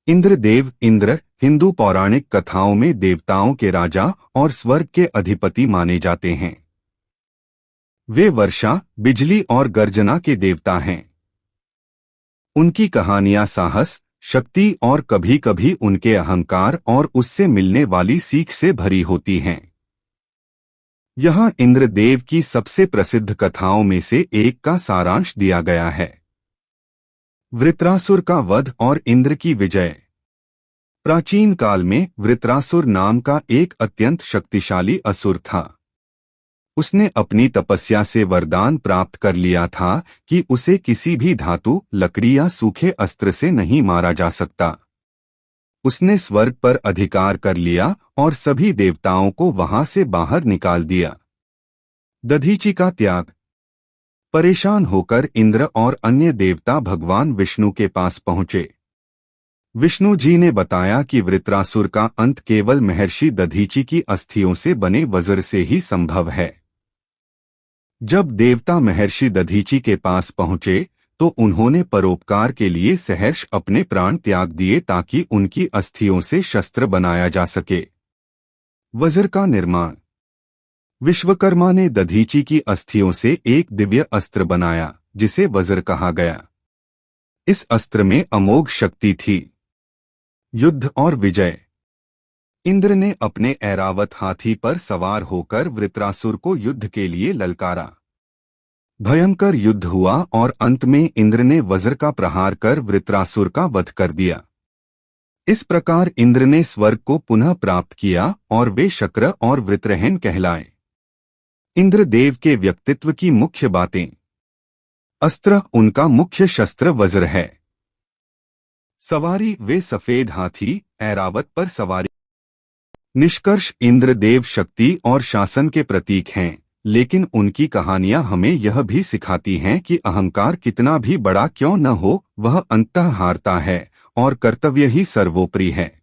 इंद्रदेव इंद्र हिंदू पौराणिक कथाओं में देवताओं के राजा और स्वर्ग के अधिपति माने जाते हैं। वे वर्षा, बिजली और गर्जना के देवता हैं। उनकी कहानियां साहस, शक्ति और कभी-कभी उनके अहंकार और उससे मिलने वाली सीख से भरी होती हैं। यहाँ इंद्रदेव की सबसे प्रसिद्ध कथाओं में से एक का सारांश दिया गया है। वृत्रासुर का वध और इंद्र की विजय। प्राचीन काल में वृत्रासुर नाम का एक अत्यंत शक्तिशाली असुर था। उसने अपनी तपस्या से वरदान प्राप्त कर लिया था कि उसे किसी भी धातु, लकड़ी या सूखे अस्त्र से नहीं मारा जा सकता। उसने स्वर्ग पर अधिकार कर लिया और सभी देवताओं को वहां से बाहर निकाल दिया। दधीचि का त्याग। परेशान होकर इंद्र और अन्य देवता भगवान विष्णु के पास पहुंचे। विष्णु जी ने बताया कि वृत्रासुर का अंत केवल महर्षि दधीचि की अस्थियों से बने वज्र से ही संभव है। जब देवता महर्षि दधीचि के पास पहुंचे तो उन्होंने परोपकार के लिए सहर्ष अपने प्राण त्याग दिए ताकि उनकी अस्थियों से शस्त्र बनाया जा सके। वज्र का निर्माण। विश्वकर्मा ने दधीचि की अस्थियों से एक दिव्य अस्त्र बनाया जिसे वज्र कहा गया। इस अस्त्र में अमोघ शक्ति थी। युद्ध और विजय। इंद्र ने अपने ऐरावत हाथी पर सवार होकर वृत्रासुर को युद्ध के लिए ललकारा। भयंकर युद्ध हुआ और अंत में इंद्र ने वज्र का प्रहार कर वृत्रासुर का वध कर दिया। इस प्रकार इंद्र ने स्वर्ग को पुनः प्राप्त किया और वे शक्र और वृत्रहीन कहलाए। इंद्रदेव के व्यक्तित्व की मुख्य बातें। अस्त्र। उनका मुख्य शस्त्र वज्र है। सवारी। वे सफेद हाथी ऐरावत पर सवारी। निष्कर्ष। इंद्रदेव शक्ति और शासन के प्रतीक हैं, लेकिन उनकी कहानियां हमें यह भी सिखाती हैं कि अहंकार कितना भी बड़ा क्यों न हो, वह अंततः हारता है और कर्तव्य ही सर्वोपरि है।